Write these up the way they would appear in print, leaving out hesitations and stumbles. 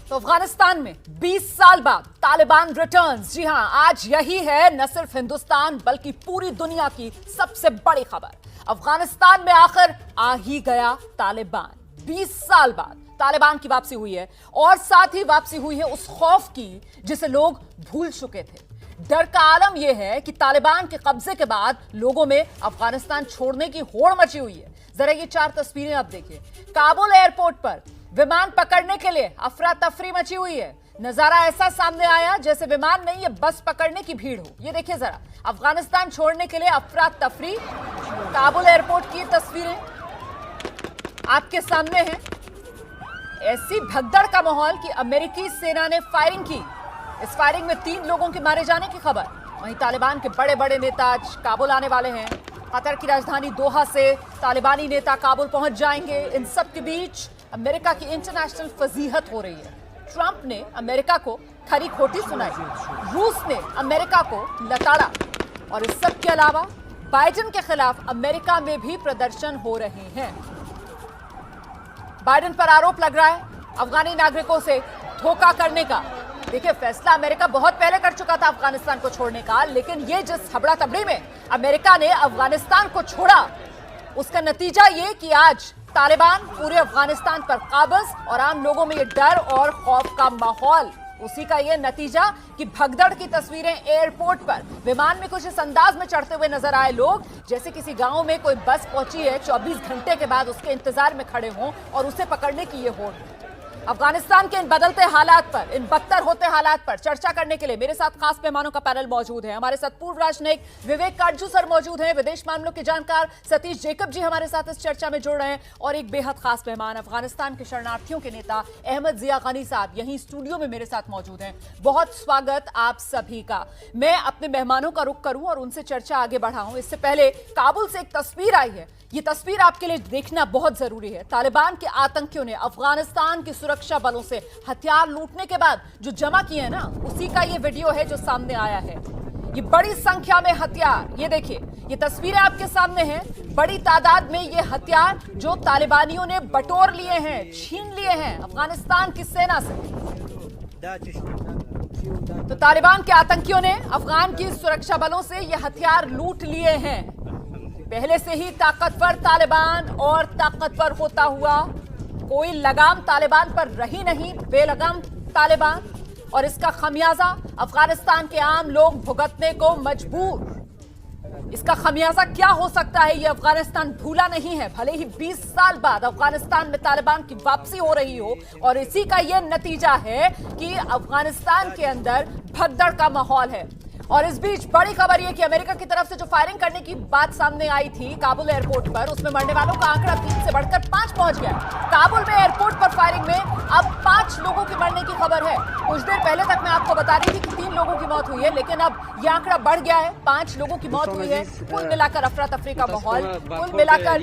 तो अफगानिस्तान में 20 साल बाद तालिबान रिटर्न्स। जी हां, आज यही है न सिर्फ हिंदुस्तान बल्कि पूरी दुनिया की सबसे बड़ी खबर। अफगानिस्तान में आखिर आ ही गया तालिबान। 20 साल बाद तालिबान की वापसी हुई है और साथ ही वापसी हुई है उस खौफ की जिसे लोग भूल चुके थे। डर का आलम यह है कि तालिबान के कब्जे के बाद लोगों में अफगानिस्तान छोड़ने की होड़ मची हुई है। जरा ये 4 तस्वीरें आप देखिए। काबुल एयरपोर्ट पर विमान पकड़ने के लिए अफरा तफरी मची हुई है। नजारा ऐसा सामने आया जैसे विमान नहीं, ये बस पकड़ने की भीड़ हो। ये देखिए जरा, अफगानिस्तान छोड़ने के लिए अफरा तफरी। काबुल एयरपोर्ट की तस्वीरें आपके सामने हैं। ऐसी भगदड़ का माहौल कि अमेरिकी सेना ने फायरिंग की। इस फायरिंग में 3 लोगों के मारे जाने की खबर। वहीं तालिबान के बड़े बड़े नेता आज काबुल आने वाले हैं। कतर की राजधानी दोहा से तालिबानी नेता काबुल पहुंच जाएंगे। इन सब के बीच अमेरिका की इंटरनेशनल फजीहत हो रही है। ट्रंप ने अमेरिका को खरी खोटी सुनाई, रूस ने अमेरिका को लताड़ा और इस सब के अलावा बाइडेन के खिलाफ अमेरिका में भी प्रदर्शन हो रहे हैं। बाइडेन पर आरोप लग रहा है अफगानी नागरिकों से धोखा करने का। देखिए, फैसला अमेरिका बहुत पहले कर चुका था अफगानिस्तान को छोड़ने का, लेकिन ये जिस हबड़ा तबड़ी में अमेरिका ने अफगानिस्तान को छोड़ा, उसका नतीजा ये कि आज तालिबान पूरे अफगानिस्तान पर काबिज और आम लोगों में ये डर और खौफ का माहौल। उसी का ये नतीजा कि भगदड़ की तस्वीरें एयरपोर्ट पर विमान में कुछ इस अंदाज में चढ़ते हुए नजर आए लोग जैसे किसी गांव में कोई बस पहुंची है, 24 घंटे के बाद उसके इंतजार में खड़े हों और उसे पकड़ने की ये होड़। अफगानिस्तान के इन बदलते हालात पर, इन बदतर होते हालात पर चर्चा करने के लिए मेरे साथ खास मेहमानों का पैनल मौजूद है। हमारे साथ पूर्व राजनयिक विवेक काटजू सर मौजूद हैं, विदेश मामलों के जानकार सतीश जेकब जी हमारे साथ इस चर्चा में जुड़ रहे हैं और एक बेहद खास मेहमान अफगानिस्तान के शरणार्थियों के नेता अहमद जिया गनी साहब यहीं स्टूडियो में मेरे साथ मौजूद हैं। बहुत स्वागत आप सभी का। मैं अपने मेहमानों का रुख करूं और उनसे चर्चा आगे बढ़ाऊं, इससे पहले काबुल से एक तस्वीर आई है। ये तस्वीर आपके लिए देखना बहुत जरूरी है। तालिबान के आतंकियों ने अफगानिस्तान की सुरक्षा बलों से हथियार लूटने के बाद जो जमा किए हैं ना, उसी का ये वीडियो है जो सामने आया है। ये बड़ी संख्या में हथियार, ये देखिए, ये तस्वीरें आपके सामने हैं। बड़ी तादाद में ये हथियार जो तालिबानियों ने बटोर लिए हैं, छीन लिए हैं अफगानिस्तान की सेना से। तो तालिबान के आतंकियों ने अफगान की सुरक्षा बलों से ये हथियार लूट लिए हैं। पहले से ही ताकतवर तालिबान और ताकतवर होता हुआ कोई लगाम तालिबान पर रही नहीं, बेलगाम तालिबान, और इसका खमियाजा अफगानिस्तान के आम लोग भुगतने को मजबूर। इसका खमियाजा क्या हो सकता है ये अफगानिस्तान भूला नहीं है, भले ही 20 साल बाद अफगानिस्तान में तालिबान की वापसी हो रही हो। और इसी का ये नतीजा है कि अफगानिस्तान के अंदर भगदड़ का माहौल है। और इस बीच बड़ी खबर यह कि अमेरिका की तरफ से जो फायरिंग करने की बात सामने आई थी काबुल एयरपोर्ट पर, उसमें मरने वालों का आंकड़ा 3 से बढ़कर 5 पहुंच गया। काबुल में एयरपोर्ट पर फायरिंग में अब 5 लोगों की मरने की खबर है। कुछ देर पहले तक मैं आपको बता रही थी कि 3 लोगों की मौत हुई है, लेकिन अब यह आंकड़ा बढ़ गया है, 5 लोगों की मौत हुई है। कुल मिलाकर अफरा तफरी का माहौल, कुल मिलाकर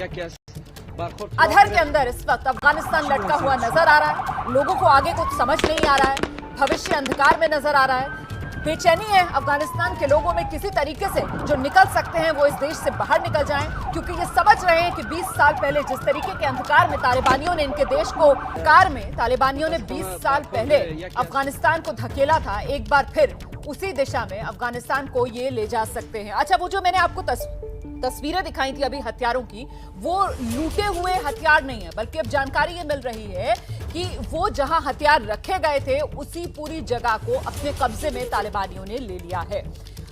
अधर के अंदर इस वक्त अफगानिस्तान लटका हुआ नजर आ रहा है। लोगों को आगे कुछ समझ नहीं आ रहा है, भविष्य अंधकार में नजर आ रहा है। बेचैनी है अफगानिस्तान के लोगों में, किसी तरीके से जो निकल सकते हैं वो इस देश से बाहर निकल जाएं, क्योंकि ये समझ रहे हैं कि 20 साल पहले जिस तरीके के अंधकार में तालिबानियों ने इनके देश को, कार में तालिबानियों ने 20 साल पहले अफगानिस्तान को धकेला था, एक बार फिर उसी दिशा में अफगानिस्तान को ये ले जा सकते हैं। अच्छा, वो जो मैंने आपको तस्वीरें दिखाई थी अभी हथियारों की, वो लूटे हुए हथियार नहीं है, बल्कि अब जानकारी ये मिल रही है कि वो जहां हथियार रखे गए थे उसी पूरी जगह को अपने कब्जे में तालिबानियों ने ले लिया है।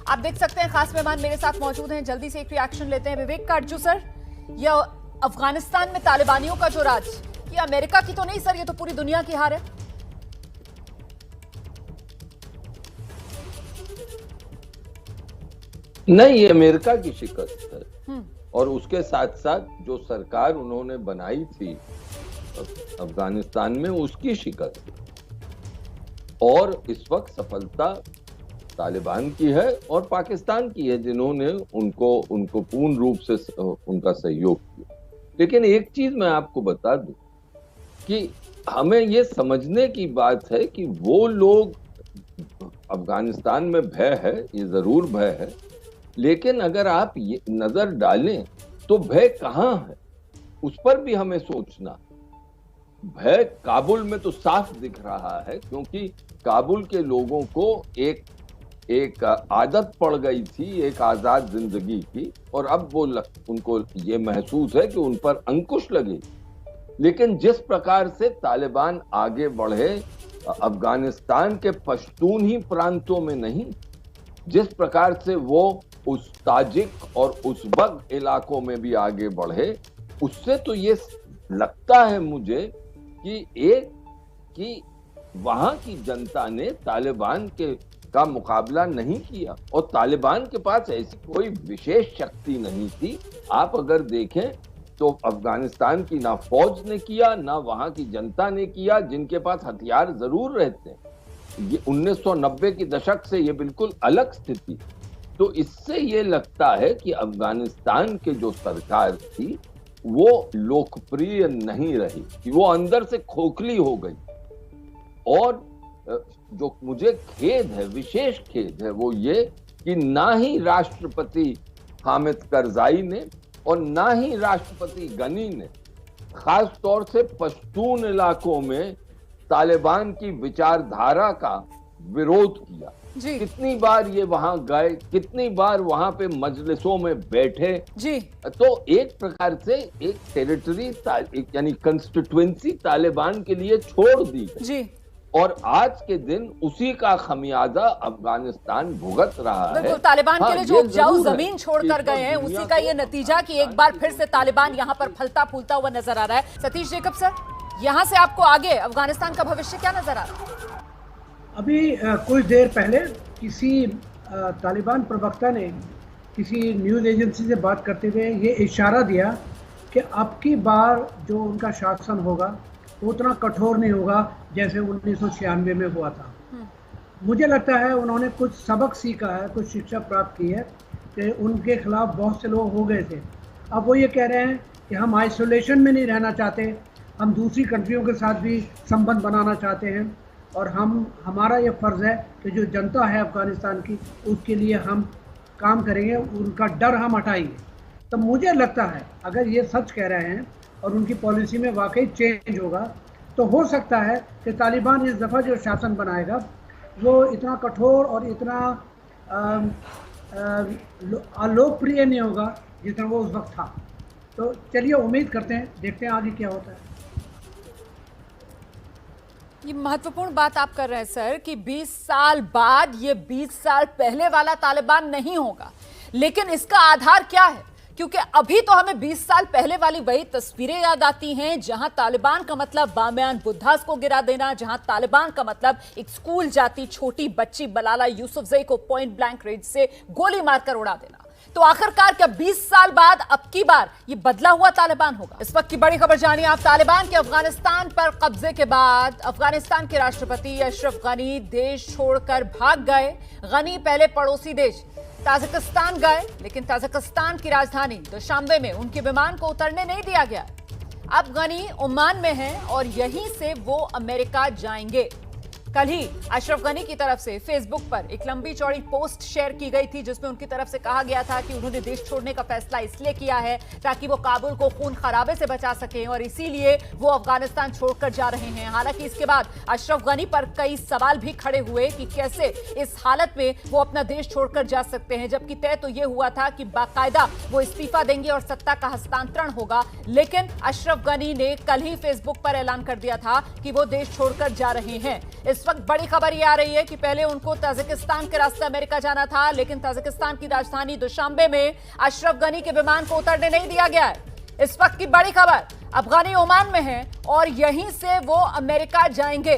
आप देख सकते हैं खास मेहमान मेरे साथ मौजूद हैं, जल्दी से एक रिएक्शन लेते हैं। विवेक काटजू सर, यह अफगानिस्तान में तालिबानियों का जो राज, ये अमेरिका की तो नहीं सर, ये तो पूरी दुनिया की हार है। नहीं, ये अमेरिका की शिकस्त है और उसके साथ साथ जो सरकार उन्होंने बनाई थी अफगानिस्तान में, उसकी शिकस्त। और इस वक्त सफलता तालिबान की है और पाकिस्तान की है, जिन्होंने उनको पूर्ण रूप से उनका सहयोग किया। लेकिन एक चीज मैं आपको बता दूं कि हमें ये समझने की बात है कि वो लोग, अफगानिस्तान में भय है, ये जरूर भय है, लेकिन अगर आप ये नजर डालें तो भय कहाँ है, उस पर भी हमें सोचना। भय काबुल में तो साफ दिख रहा है, क्योंकि काबुल के लोगों को एक आदत पड़ गई थी एक आजाद जिंदगी की, और अब वो उनको ये महसूस है कि उन पर अंकुश लगे। लेकिन जिस प्रकार से तालिबान आगे बढ़े अफगानिस्तान के पश्तून ही प्रांतों में नहीं, जिस प्रकार से वो उस ताजिक और उज़्बक इलाकों में भी आगे बढ़े, उससे तो ये लगता है मुझे कि वहां की जनता ने तालिबान का मुकाबला नहीं किया, और तालिबान के पास ऐसी कोई विशेष शक्ति नहीं थी। आप अगर देखें तो अफगानिस्तान की ना फौज ने किया, ना वहां की जनता ने किया, जिनके पास हथियार जरूर रहते हैं। ये 1990 के दशक से ये बिल्कुल अलग स्थिति। तो इससे ये लगता है कि अफगानिस्तान के जो सरकार थी वो लोकप्रिय नहीं रही, कि वो अंदर से खोखली हो गई। और जो मुझे खेद है, विशेष खेद है, वो ये कि ना ही राष्ट्रपति हामिद करजाई ने और ना ही राष्ट्रपति गनी ने खास तौर से पश्तून इलाकों में तालिबान की विचारधारा का विरोध किया। कितनी बार ये वहां गए, कितनी बार वहां पे मजलिसों में बैठे जी। तो एक प्रकार से एक टेरिटरी यानी कंस्टिट्यूएंसी तालिबान के लिए छोड़ दी गई जी। और आज के दिन उसी का खमियाजा अफगानिस्तान भुगत रहा है। तालिबान के लिए जो उपजाऊ जमीन छोड़कर गए हैं, उसी का ये नतीजा कि एक बार फिर से तालिबान यहाँ पर फलता फूलता हुआ नजर आ रहा है। सतीश जेकब सर, यहाँ से आपको आगे अफगानिस्तान का भविष्य क्या नजर आ रहा है? अभी कुछ देर पहले किसी तालिबान प्रवक्ता ने किसी न्यूज़ एजेंसी से बात करते हुए ये इशारा दिया कि अब की बार जो उनका शासन होगा उतना कठोर नहीं होगा जैसे 1996 में हुआ था। मुझे लगता है उन्होंने कुछ सबक सीखा है, कुछ शिक्षा प्राप्त की है कि उनके खिलाफ बहुत से लोग हो गए थे। अब वो ये कह रहे हैं कि हम आइसोलेशन में नहीं रहना चाहते, हम दूसरी कंट्रियों के साथ भी संबंध बनाना चाहते हैं, और हमारा ये फ़र्ज़ है कि जो जनता है अफ़गानिस्तान की, उसके लिए हम काम करेंगे, उनका डर हम हटाएंगे। तो मुझे लगता है अगर ये सच कह रहे हैं और उनकी पॉलिसी में वाकई चेंज होगा, तो हो सकता है कि तालिबान इस दफ़ा जो शासन बनाएगा वो इतना कठोर और इतना अलोकप्रिय नहीं होगा जितना वो उस वक्त था। तो चलिए उम्मीद करते हैं, देखते हैं आगे क्या होता है। ये महत्वपूर्ण बात आप कर रहे हैं सर कि 20 साल बाद ये 20 साल पहले वाला तालिबान नहीं होगा, लेकिन इसका आधार क्या है? क्योंकि अभी तो हमें 20 साल पहले वाली वही तस्वीरें याद आती हैं, जहां तालिबान का मतलब बामियान बुद्धास को गिरा देना, जहां तालिबान का मतलब एक स्कूल जाती छोटी बच्ची मलाला यूसुफजई को पॉइंट ब्लैंक रेंज से गोली मारकर उड़ा देना। तो आखिरकार क्या 20 साल बाद अब की बार ये बदला हुआ तालिबान होगा? इस वक्त की बड़ी खबर जानिए आप। तालिबान के अफगानिस्तान पर कब्जे के बाद अफगानिस्तान के राष्ट्रपति अशरफ गनी देश छोड़कर भाग गए। गनी पहले पड़ोसी देश ताजिकिस्तान गए, लेकिन ताजिकिस्तान की राजधानी दुशांबे में उनके विमान को उतरने नहीं दिया गया। अब गनी ओमान में हैं और यहीं से वो अमेरिका जाएंगे। कल ही अशरफ गनी की तरफ से फेसबुक पर एक लंबी चौड़ी पोस्ट शेयर की गई थी, जिसमें उनकी तरफ से कहा गया था कि उन्होंने देश छोड़ने का फैसला इसलिए किया है ताकि वो काबुल को खून खराबे से बचा सकें, और इसीलिए वो अफगानिस्तान छोड़कर जा रहे हैं। हालांकि इसके बाद अशरफ गनी पर कई सवाल भी खड़े हुए कि कैसे इस हालत में वो अपना देश छोड़कर जा सकते हैं, जबकि तय तो ये हुआ था कि बाकायदा वो इस्तीफा देंगे और सत्ता का हस्तांतरण होगा। लेकिन अशरफ गनी ने कल ही फेसबुक पर ऐलान कर दिया था कि वो देश छोड़कर जा रहे हैं। इस वक्त बड़ी खबर यह आ रही है कि पहले उनको ताजिकिस्तान के रास्ते अमेरिका जाना था, लेकिन ताजिकिस्तान की राजधानी दुशांबे में अशरफ गनी के विमान को उतरने नहीं दिया गया है। इस वक्त की बड़ी खबर, अब गनी ओमान में हैं और यहीं से वो अमेरिका जाएंगे।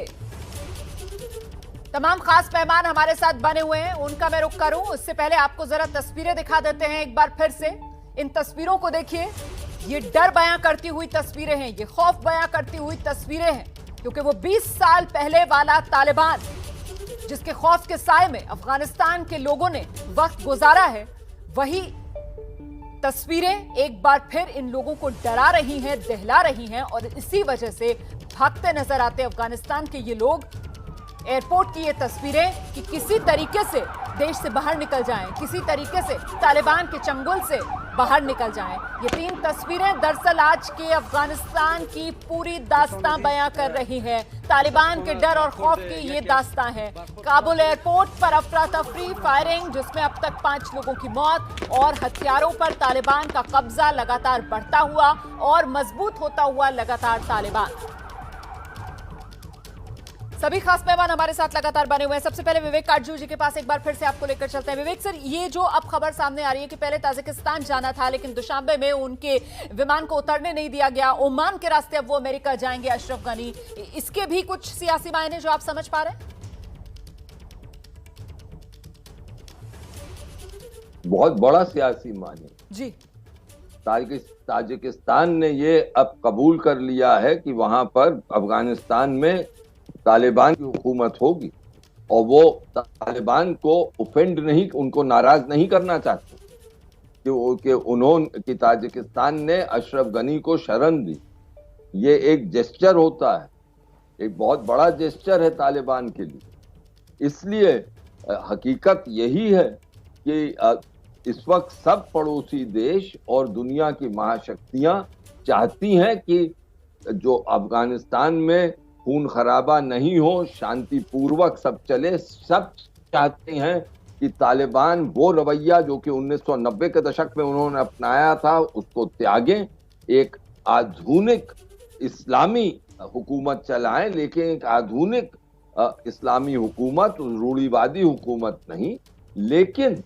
तमाम खास मेहमान हमारे साथ बने हुए हैं, उनका मैं रुख करूं उससे पहले आपको जरा तस्वीरें दिखा देते हैं एक बार फिर से। इन तस्वीरों को देखिए, ये डर बयां करती हुई तस्वीरें हैं, ये खौफ बयां करती हुई तस्वीरें हैं, क्योंकि वो 20 साल पहले वाला तालिबान जिसके खौफ के साए में अफगानिस्तान के लोगों ने वक्त गुजारा है, वही तस्वीरें एक बार फिर इन लोगों को डरा रही हैं, दहला रही हैं, और इसी वजह से भागते नजर आते अफगानिस्तान के ये लोग। एयरपोर्ट की ये तस्वीरें कि किसी तरीके से देश से बाहर निकल जाएं, किसी तरीके से तालिबान के चंगुल से बाहर निकल जाएं। ये 3 तस्वीरें दरअसल आज के अफगानिस्तान की पूरी दास्तां बयां कर रही है। तालिबान के डर और खौफ की ये दास्तां है। काबुल एयरपोर्ट पर अफरा तफरी, फायरिंग जिसमें अब तक 5 लोगों की मौत और हथियारों पर तालिबान का कब्जा लगातार बढ़ता हुआ और मजबूत होता हुआ लगातार तालिबान। सभी खास मेहमान हमारे साथ लगातार बने हुए हैं। सबसे पहले विवेक काटजू जी के पास एक बार फिर से आपको लेकर चलते हैं। विवेक सर, ये जो अब खबर सामने आ रही है कि पहले ताजिकिस्तान जाना था लेकिन दुशांबे में उनके विमान को उतरने नहीं दिया गया, ओमान के रास्ते अब वो अमेरिका जाएंगे अशरफ गनी, इसके भी कुछ सियासी मायने जो आप समझ पा रहे हैं? बहुत बड़ा सियासी मायने जी। ताजिकिस्तान ने ये अब कबूल कर लिया है कि वहां पर अफगानिस्तान में तालिबान की हुकूमत होगी और वो तालिबान को ऑफेंड नहीं, उनको नाराज नहीं करना चाहते कि ताजिकिस्तान ने अशरफ गनी को शरण दी। ये एक जेस्चर होता है, एक बहुत बड़ा जेस्चर है तालिबान के लिए। इसलिए हकीकत यही है कि इस वक्त सब पड़ोसी देश और दुनिया की महाशक्तियां चाहती हैं कि जो अफगानिस्तान में खून खराबा नहीं हो, शांतिपूर्वक सब चले। सब चाहते हैं कि तालिबान वो रवैया जो कि 1990 के दशक में उन्होंने अपनाया था उसको त्यागें, एक आधुनिक इस्लामी हुकूमत चलाएं, लेकिन एक आधुनिक इस्लामी हुकूमत, रूढ़िवादी हुकूमत नहीं। लेकिन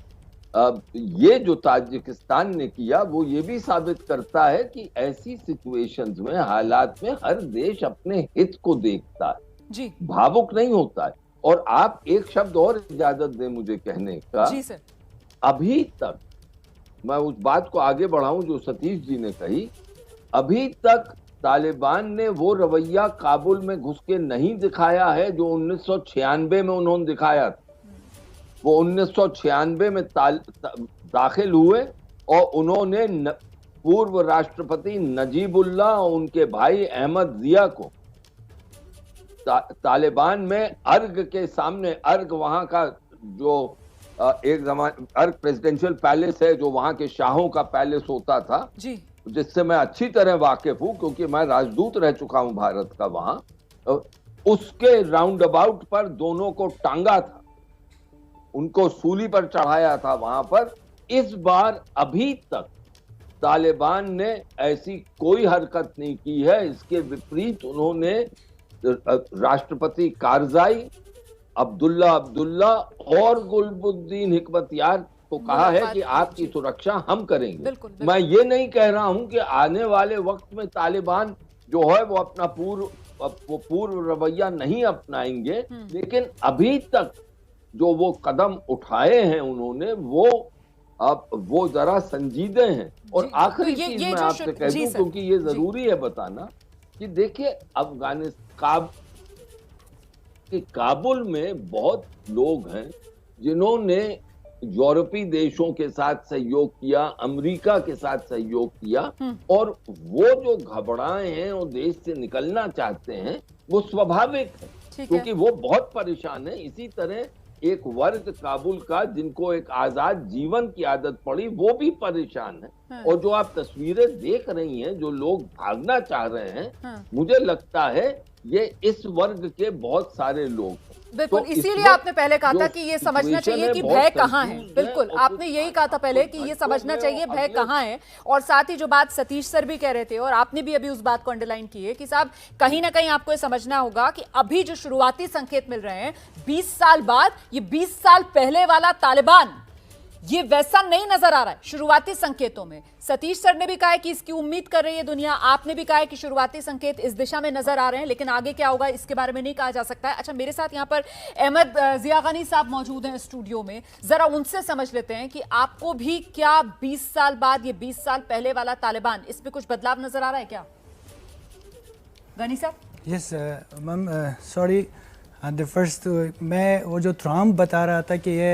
ये जो ताजिकिस्तान ने किया वो ये भी साबित करता है कि ऐसी सिचुएशंस में, हालात में हर देश अपने हित को देखता है जी, भावुक नहीं होता है। और आप एक शब्द और इजाजत दें मुझे कहने का। जी सर। अभी तक मैं उस बात को आगे बढ़ाऊं जो सतीश जी ने कही, अभी तक तालिबान ने वो रवैया काबुल में घुस के नहीं दिखाया है जो 1996 में उन्होंने दिखाया था। वो 1996 में दाखिल हुए और उन्होंने पूर्व राष्ट्रपति नजीबुल्लाह और उनके भाई अहमद जिया को तालिबान में अर्ग के सामने, अर्ग वहां का जो एक जमाने अर्ग प्रेसिडेंशियल पैलेस है जो वहां के शाहों का पैलेस होता था जी, जिससे मैं अच्छी तरह वाकिफ हूं क्योंकि मैं राजदूत रह चुका हूं भारत का वहां। उसके राउंड अबाउट पर दोनों को टांगा था, उनको सूली पर चढ़ाया था वहां पर। इस बार अभी तक तालिबान ने ऐसी कोई हरकत नहीं की है। इसके विपरीत उन्होंने राष्ट्रपति कारजाई, अब्दुल्ला और गुलबुद्दीन हिकमतयार को कहा है कि आपकी सुरक्षा हम करेंगे। बिल्कुल, बिल्कुल। मैं ये नहीं कह रहा हूं कि आने वाले वक्त में तालिबान जो है वो अपना पूर्व रवैया नहीं अपनाएंगे, लेकिन अभी तक जो वो कदम उठाए हैं उन्होंने वो जरा संजीदे हैं। और आखिरी चीज मैं आपसे कह दूं क्योंकि ये जरूरी है बताना कि देखिए काबुल में बहुत लोग हैं जिन्होंने यूरोपीय देशों के साथ सहयोग किया, अमेरिका के साथ सहयोग किया, और वो जो घबराए हैं और देश से निकलना चाहते हैं वो स्वाभाविक है क्योंकि वो बहुत परेशान है। इसी तरह एक वर्ग काबुल का जिनको एक आजाद जीवन की आदत पड़ी वो भी परेशान है। और जो आप तस्वीरें देख रही हैं, जो लोग भागना चाह रहे हैं, मुझे लगता है ये इस वर्ग के बहुत सारे लोग हैं। बिल्कुल, इसीलिए आपने पहले कहा था कि ये समझना चाहिए कि भय कहाँ है। बिल्कुल, आपने यही कहा था पहले कि ये समझना चाहिए भय कहाँ है। और साथ ही जो बात सतीश सर भी कह रहे थे और आपने भी अभी उस बात को अंडरलाइन की है कि साहब कहीं ना कहीं आपको ये समझना होगा कि अभी जो शुरुआती संकेत मिल रहे हैं 20 साल बाद, ये 20 साल पहले वाला तालिबान ये वैसा नहीं नजर आ रहा है शुरुआती संकेतों में। सतीश सर ने भी कहा है कि इसकी उम्मीद कर रही है दुनिया, आपने भी कहा है कि शुरुआती संकेत इस दिशा में नजर आ रहे हैं, लेकिन आगे क्या होगा इसके बारे में नहीं कहा जा सकता है। अच्छा, मेरे साथ यहाँ पर अहमद जिया गनी साहब मौजूद हैं स्टूडियो में, जरा उनसे समझ लेते हैं कि आपको भी क्या 20 साल बाद, ये 20 साल पहले वाला तालिबान, इसमें कुछ बदलाव नजर आ रहा है क्या? गनी साहब। यस मैम, सॉरी फर्स्ट मैं वो जो ट्रम्प बता रहा था कि ये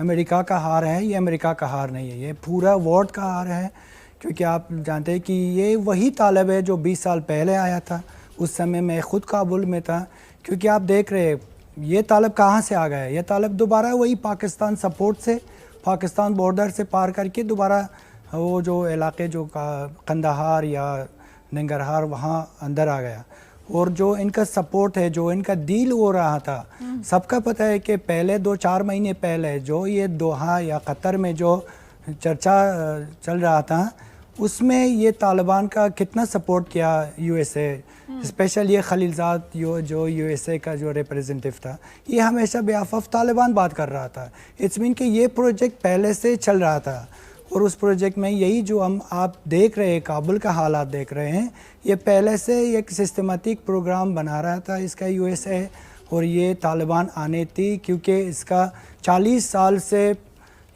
अमेरिका का हार है, ये अमेरिका का हार नहीं है, ये पूरा वर्ल्ड का हार है। क्योंकि आप जानते हैं कि ये वही तालिब है जो 20 साल पहले आया था। उस समय मैं ख़ुद काबुल में था। क्योंकि आप देख रहे हैं ये तालिब कहाँ से आ गया है, ये तालिब दोबारा वही पाकिस्तान सपोर्ट से, पाकिस्तान बॉर्डर से पार करके दोबारा वो जो इलाके जो कंदाहार या नंगरहार वहाँ अंदर आ गया। और जो इनका सपोर्ट है, जो इनका डील हो रहा था, सबका पता है कि पहले 2-4 महीने पहले जो ये दोहा या कतर में जो चर्चा चल रहा था, उसमें ये तालिबान का कितना सपोर्ट किया यूएसए, स्पेशल ये खलीलजाद जो यूएसए का जो रिप्रेजेंटेटिव था, ये हमेशा बिहाफ ऑफ तालिबान बात कर रहा था। इट्स मीन कि ये प्रोजेक्ट पहले से चल रहा था। और उस प्रोजेक्ट में यही जो आप देख रहे हैं, काबुल का हालात देख रहे हैं, ये पहले से एक सिस्टमेटिक प्रोग्राम बना रहा था इसका यूएसए। और ये तालिबान आने थी क्योंकि इसका 40 साल से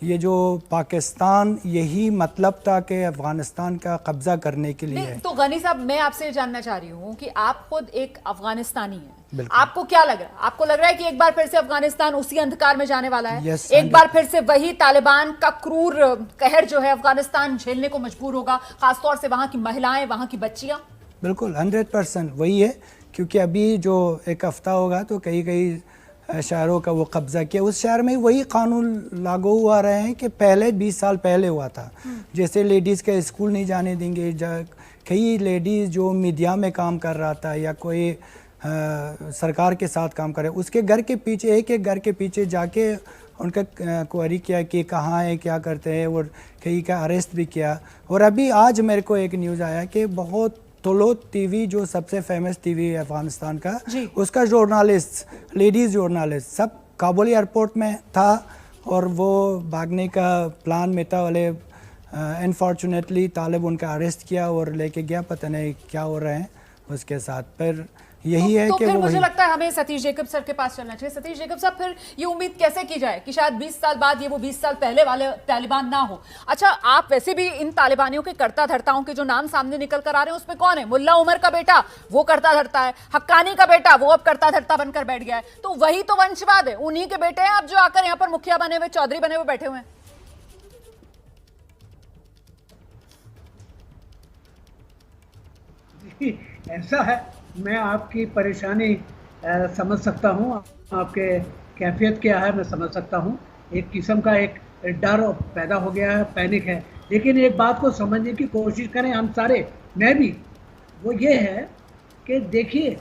ये जो पाकिस्तान यही मतलब था कि अफ़गानिस्तान का कब्ज़ा करने के लिए। तो गनी साहब, मैं आपसे ये जानना चाह रही हूँ कि आप खुद एक अफगानिस्तानी हैं, आपको क्या लग रहा है? आपको लग रहा है कि एक बार फिर से अफगानिस्तान उसी अंधकार में जाने वाला है? yes, एक बार फिर से वही तालिबान का क्रूर कहर जो है अफगानिस्तान झेलने को मजबूर होगा, खासतौर से वहां की महिलाएं, वहां की बच्चियां? बिल्कुल 100% वही है, क्योंकि अभी जो एक हफ्ता होगा तो कई शहरों का वो कब्ज़ा किया। उस शहर में वही कानून लागू हुआ रहे हैं कि पहले 20 साल पहले हुआ था। जैसे लेडीज़ का स्कूल नहीं जाने देंगे, कई लेडीज़ जो मीडिया में काम कर रहा था या कोई सरकार के साथ काम करे, उसके घर के पीछे एक घर के पीछे जाके उनका क्वेरी किया कि कहाँ है, क्या करते हैं, और कई का अरेस्ट भी किया। और अभी आज मेरे को एक न्यूज़ आया कि बहुत तुलो टीवी जो सबसे फेमस टीवी है अफगानिस्तान का, उसका जर्नलिस्ट, लेडीज़ जर्नलिस्ट, सब काबुल एयरपोर्ट में था और वो भागने का प्लान में था। वाले अनफॉर्चुनेटली तालिब उनका अरेस्ट किया और लेके गया, पता नहीं क्या हो रहा है उसके साथ। पर यही है कि फिर मुझे लगता है हमें सतीश जेकब सर के पास चलना चाहिए। सतीश जेकब साहब, फिर ये उम्मीद कैसे की जाए कि शायद 20 साल बाद ये वो 20 साल पहले वाले तालिबान ना हो? अच्छा, आप वैसे भी इन तालिबानियों के कर्ता धर्ताओं के जो नाम सामने निकल कर आ रहे हैं उसमें कौन है? मुल्ला उमर का बेटा, वो कर्ता धर्ता है। हक्कानी का बेटा, वो अब कर्ता धर्ता बनकर बैठ गया है। तो वही तो वंशवाद है, उन्हीं के बेटे हैं अब जो आकर यहाँ पर मुखिया बने हुए, चौधरी बने हुए बैठे हुए हैं। ऐसा है, मैं आपकी परेशानी समझ सकता हूँ, आपके कैफियत क्या है मैं समझ सकता हूँ। एक किस्म का एक डर पैदा हो गया है, पैनिक है। लेकिन एक बात को समझने की कोशिश करें हम सारे, मैं भी, वो ये है कि देखिए,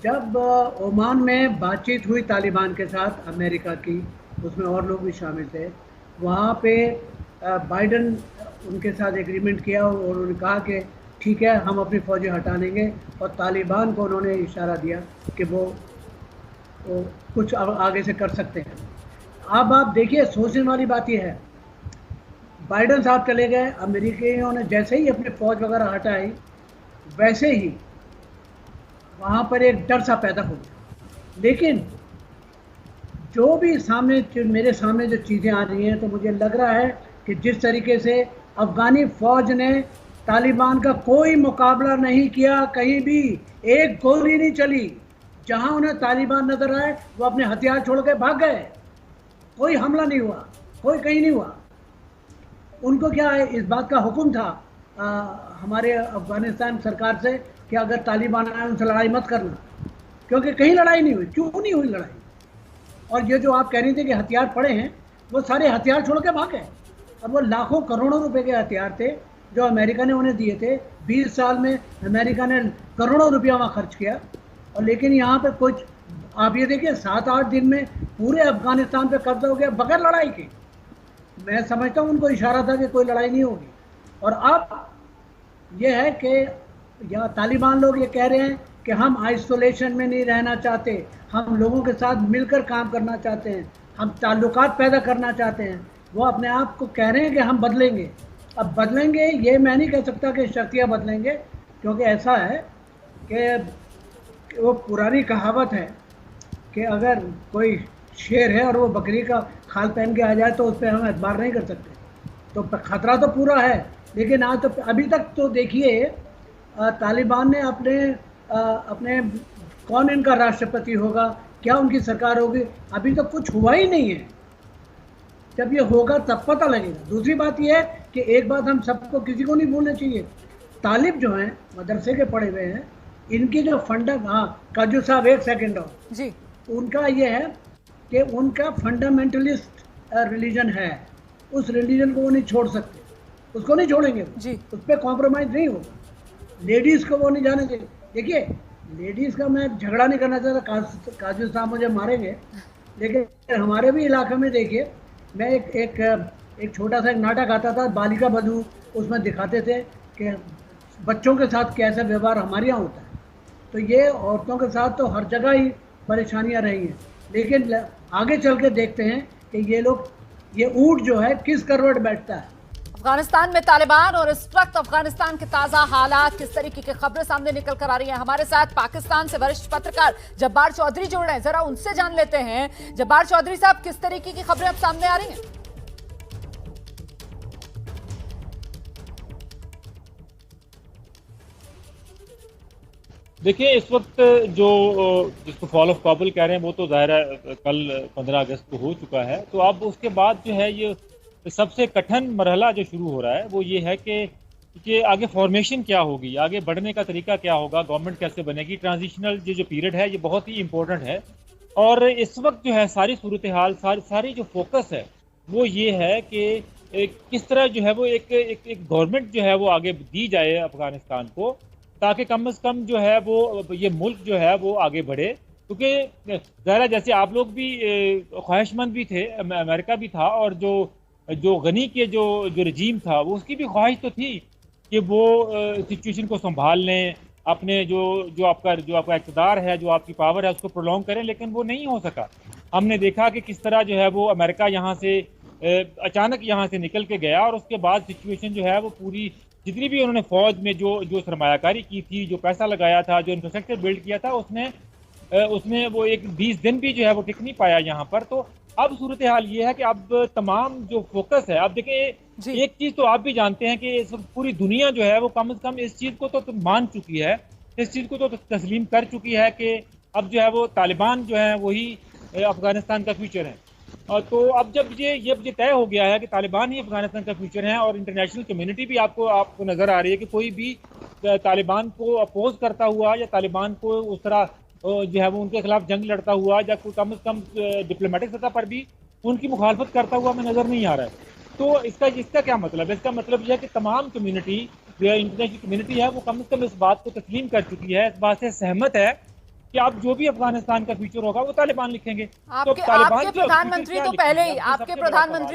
जब ओमान में बातचीत हुई तालिबान के साथ, अमेरिका की, उसमें और लोग भी शामिल थे, वहाँ पे बाइडन उनके साथ एग्रीमेंट किया और उन्होंने कहा कि ठीक है, हम अपनी फ़ौजें हटा लेंगे। और तालिबान को उन्होंने इशारा दिया कि वो कुछ आगे से कर सकते हैं। अब आप देखिए, सोचने वाली बात यह है, बाइडन साहब चले गए, अमेरिकियों ने जैसे ही अपनी फ़ौज वगैरह हटाई, वैसे ही वहाँ पर एक डर सा पैदा हो गया। लेकिन जो भी मेरे सामने जो चीज़ें आ रही हैं, तो मुझे लग रहा है कि जिस तरीके से अफ़गानी फ़ौज ने तालिबान का कोई मुकाबला नहीं किया, कहीं भी एक गोली नहीं चली, जहां उन्हें तालिबान नजर आए वो अपने हथियार छोड़ के भाग गए। कोई हमला नहीं हुआ, कोई कहीं नहीं हुआ। उनको क्या है, इस बात का हुक्म था हमारे अफगानिस्तान सरकार से कि अगर तालिबान आए उनसे लड़ाई मत करना, क्योंकि कहीं लड़ाई नहीं हुई। क्यों नहीं हुई लड़ाई? और ये जो आप कह रही थे कि हथियार पड़े हैं, वो सारे हथियार छोड़ के भाग गए। अब वो लाखों करोड़ों रुपए के हथियार थे जो अमेरिका ने उन्हें दिए थे। 20 साल में अमेरिका ने करोड़ों रुपया वहाँ खर्च किया। और लेकिन यहाँ पे कुछ, आप ये देखिए, 7-8 दिन में पूरे अफगानिस्तान पे कब्जा हो गया बगैर लड़ाई के। मैं समझता हूँ उनको इशारा था कि कोई लड़ाई नहीं होगी। और अब ये है कि यहाँ तालिबान लोग ये कह रहे हैं कि हम आइसोलेशन में नहीं रहना चाहते, हम लोगों के साथ मिलकर काम करना चाहते हैं, हम ताल्लुकात पैदा करना चाहते हैं। वो अपने आप को कह रहे हैं कि हम बदलेंगे। अब बदलेंगे ये मैं नहीं कह सकता कि शर्तियाँ बदलेंगे, क्योंकि ऐसा है कि वो पुरानी कहावत है कि अगर कोई शेर है और वो बकरी का खाल पहन के आ जाए तो उस पर हम एतबार नहीं कर सकते। तो खतरा तो पूरा है। लेकिन आज तो अभी तक तो देखिए, तालिबान ने अपने कौन इनका राष्ट्रपति होगा, क्या उनकी सरकार होगी, अभी तो कुछ हुआ ही नहीं है। जब ये होगा तब पता लगेगा। दूसरी बात ये है कि एक बात हम सबको, किसी को नहीं भूलना चाहिए, तालिब जो हैं, मदरसे के पढ़े हुए हैं, इनकी जो काजू साहब एक सेकेंड और जी, उनका ये है कि उनका फंडामेंटलिस्ट रिलीजन है, उस रिलीजन को वो नहीं छोड़ सकते। उसको नहीं छोड़ेंगे जी। उस पर कॉम्प्रोमाइज नहीं होगा। लेडीज को वो नहीं जाने देंगे। देखिए, लेडीज का मैं झगड़ा नहीं करना चाहता, काजू साहब मुझे मारेंगे, लेकिन हमारे भी इलाके में देखिए, मैं एक छोटा सा एक नाटक आता था, बालिका बधू, उसमें दिखाते थे कि बच्चों के साथ कैसा व्यवहार हमारे यहाँ होता है। तो ये औरतों के साथ तो हर जगह ही परेशानियां रही हैं, लेकिन आगे चल के देखते हैं कि ये ऊँट जो है किस करवट बैठता है। अफगानिस्तान में तालिबान और इस वक्त अफगानिस्तान के ताजा हालात, किस तरीके की खबरें सामने निकल कर आ रही हैं। हमारे साथ पाकिस्तान से वरिष्ठ पत्रकार जब्बार चौधरी जुड़ रहे हैं, जरा उनसे जान लेते हैं। जब्बार चौधरी साहब, किस तरीके की खबरें अब सामने आ रही हैं? देखिए, इस वक्त जो जिसको फॉल ऑफ काबुल कह रहे हैं वो तो ज़ाहिर है कल 15 अगस्त को हो चुका है। तो अब उसके बाद जो है ये सबसे कठिन मरहला जो शुरू हो रहा है वो ये है कि आगे फॉर्मेशन क्या होगी, आगे बढ़ने का तरीका क्या होगा, गवर्नमेंट कैसे बनेगी। ट्रांजिशनल जो पीरियड है ये बहुत ही इंपॉर्टेंट है। और इस वक्त जो है सारी सूरत हाल, सारी जो फोकस है वो ये है कि किस तरह जो है वो एक गवर्नमेंट जो है वो आगे दी जाए अफगानिस्तान को, ताकि कम से कम जो है वो ये मुल्क जो है वो आगे बढ़े। क्योंकि ज़रा जैसे आप लोग भी ख्वाहिशमंद भी थे, अमेरिका भी था, और जो गनी के जो रजीम था वो उसकी भी ख्वाहिश तो थी कि वो सिचुएशन को संभाल लें, अपने जो आपका इक़्तिदार है, जो आपकी पावर है उसको प्रोलॉन्ग करें, लेकिन वो नहीं हो सका। हमने देखा कि किस तरह जो है वो अमेरिका यहाँ से अचानक यहाँ से निकल के गया, और उसके बाद सिचुएशन जो है वो पूरी, जितनी भी उन्होंने फौज में जो सरमायाकारी की थी, जो पैसा लगाया था, जो इंफ्रास्ट्रक्चर बिल्ड किया था, उसमें वो 20 दिन भी जो है वो टिक नहीं पाया यहाँ पर। तो अब सूरत हाल ये है कि अब तमाम जो फोकस है, अब देखें एक चीज़ तो आप भी जानते हैं कि इस वक्त पूरी दुनिया जो है वो कम से कम इस चीज़ को तो मान चुकी है, इस चीज़ को तो तस्लीम कर चुकी है कि अब जो है वो तालिबान जो है वही अफगानिस्तान का फ्यूचर है। और तो अब जब ये तय हो गया है कि तालिबान ही अफगानिस्तान का फ्यूचर है, और इंटरनेशनल कम्युनिटी भी आपको नज़र आ रही है कि कोई भी तालिबान को अपोज करता हुआ या तालिबान को उस तरह जो है वो उनके खिलाफ जंग लड़ता हुआ, या कोई कम से कम डिप्लोमेटिक सतह पर भी उनकी मुखालफत करता हुआ हमें नज़र नहीं आ रहा है। तो इसका क्या मतलब है? इसका मतलब यह है कि तमाम कम्युनिटी, जो इंटरनेशनल कम्युनिटी है, वो कम से कम इस बात को तस्लीम कर चुकी है, इस बात से सहमत है कि अब जो भी अफगानिस्तान का फ्यूचर होगा वो तालिबान लिखेंगे। आपके प्रधानमंत्री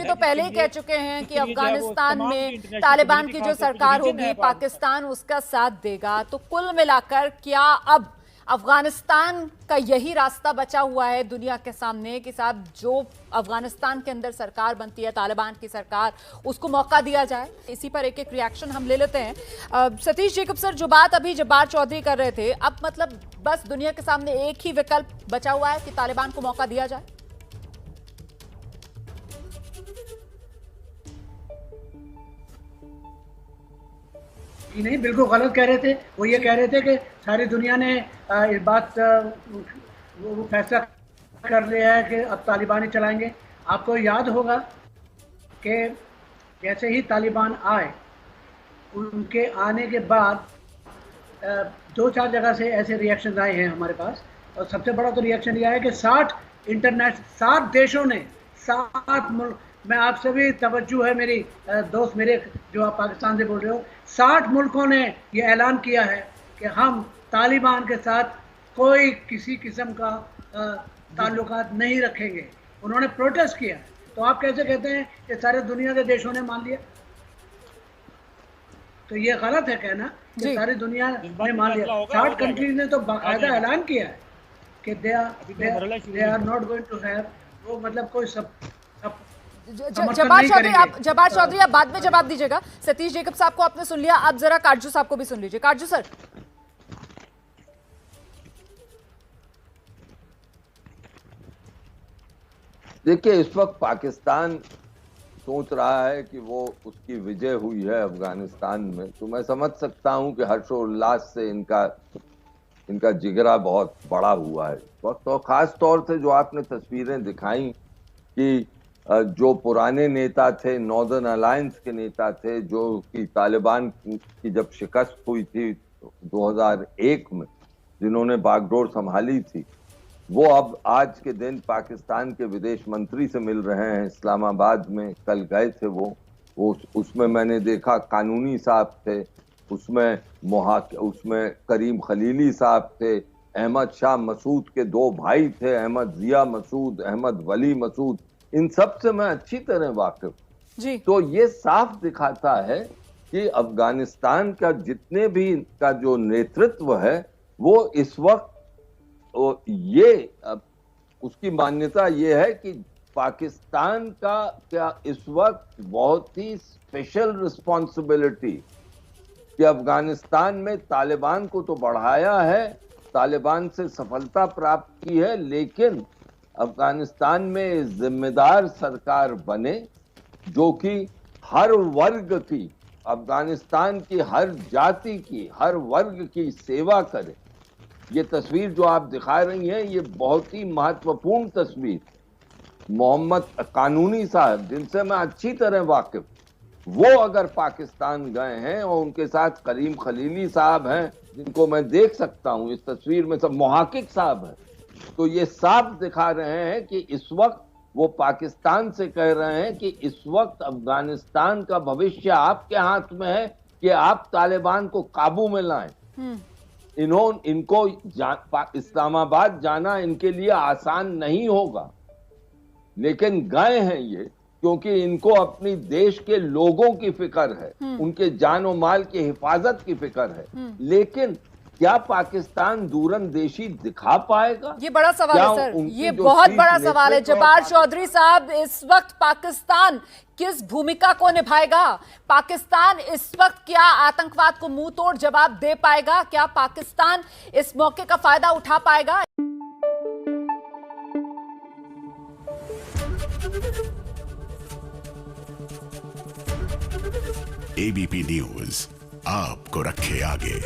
तो पहले ही कह चुके हैं कि अफगानिस्तान में तालिबान की जो सरकार होगी, पाकिस्तान उसका साथ देगा। तो कुल मिलाकर क्या अब अफगानिस्तान का यही रास्ता बचा हुआ है दुनिया के सामने कि साहब जो अफगानिस्तान के अंदर सरकार बनती है, तालिबान की सरकार, उसको मौका दिया जाए? इसी पर एक रिएक्शन हम ले लेते हैं। सतीश जेकब सर, जो बात अभी जब्बार चौधरी कर रहे थे, अब मतलब बस दुनिया के सामने एक ही विकल्प बचा हुआ है कि तालिबान को मौका दिया जाए? नहीं, बिल्कुल गलत कह रहे थे। वो ये कह रहे थे कि सारी दुनिया ने इस बात वो फैसला कर लिया है कि अब तालिबान ही चलाएंगे। आपको याद होगा कि जैसे ही तालिबान आए, उनके आने के बाद 2-4 जगह से ऐसे रिएक्शन आए हैं हमारे पास, और सबसे बड़ा तो रिएक्शन यह है कि 60 देशों ने, 60 मुल्क, मैं आपसे भी तवज्जो है मेरी दोस्त मेरे जो आप पाकिस्तान से बोल रहे हो, 60 मुल्कों ने ये ऐलान किया है कि हम तालिबान के साथ कोई किसी किस्म का ताल्लुकात नहीं रखेंगे। उन्होंने प्रोटेस्ट किया। तो आप कैसे कहते हैं कि सारे दुनिया के देशों ने मान लिया? तो ये गलत है कहना कि सारी दुनिया ने मान लिया। 60 कंट्रीज ने तो बाकायदा ऐलान किया है कि they are not going to have, वो मतलब कोई सब जब्बार चौधरी आप बाद में जवाब दीजिएगा। सतीश जेकब साहब को आपने सुन लिया, अब जरा काटजू साहब को भी सुन लीजिए। काटजू सर। देखिए, इस वक्त पाकिस्तान सोच रहा है कि वो उसकी विजय हुई है अफगानिस्तान में, तो मैं समझ सकता हूं कि हर्षोल्लास से इनका जिगरा बहुत बड़ा हुआ है इस वक्त। और खास तौर से जो आपने तस्वीरें दिखाई कि जो पुराने नेता थे, नॉर्दर्न अलायंस के नेता थे, जो कि तालिबान की जब शिकस्त हुई थी 2001 में, जिन्होंने बागडोर संभाली थी, वो अब आज के दिन पाकिस्तान के विदेश मंत्री से मिल रहे हैं इस्लामाबाद में। कल गए थे वो, उसमें मैंने देखा कानूनी साहब थे, उसमें करीम खलीली साहब थे, अहमद शाह मसूद के 2 भाई थे, अहमद जिया मसूद, अहमद वली मसूद, इन सब से मैं अच्छी तरह वाकिफ जी। तो ये साफ दिखाता है कि अफगानिस्तान का जितने भी का जो नेतृत्व है वो इस वक्त उसकी मान्यता ये है कि पाकिस्तान का क्या इस वक्त बहुत ही स्पेशल रिस्पॉन्सिबिलिटी कि अफगानिस्तान में तालिबान को तो बढ़ाया है, तालिबान से सफलता प्राप्त की है, लेकिन अफगानिस्तान में जिम्मेदार सरकार बने जो कि हर वर्ग की, अफगानिस्तान की हर जाति की, हर वर्ग की सेवा करे। ये तस्वीर जो आप दिखा रही हैं ये बहुत ही महत्वपूर्ण तस्वीर। मोहम्मद कानूनी साहब जिनसे मैं अच्छी तरह वाकिफ, वो अगर पाकिस्तान गए हैं और उनके साथ करीम खलीली साहब हैं जिनको मैं देख सकता हूं इस तस्वीर में, सब मुहाकिक साहब हैं, तो ये साफ दिखा रहे हैं कि इस वक्त वो पाकिस्तान से कह रहे हैं कि इस वक्त अफगानिस्तान का भविष्य आपके हाथ में है कि आप तालिबान को काबू में लाएं। इनको इस्लामाबाद जाना इनके लिए आसान नहीं होगा, लेकिन गए हैं ये क्योंकि इनको अपनी देश के लोगों की फिक्र है, उनके जान और माल की हिफाजत की फिक्र है। लेकिन क्या पाकिस्तान दूरंदेशी दिखा पाएगा? ये बड़ा सवाल है सर, ये बहुत बड़ा सवाल है। जब्बार चौधरी साहब, इस वक्त पाकिस्तान किस भूमिका को निभाएगा? पाकिस्तान इस वक्त क्या आतंकवाद को मुंह तोड़ जवाब दे पाएगा? क्या पाकिस्तान इस मौके का फायदा उठा पाएगा? एबीपी न्यूज आपको रखे आगे।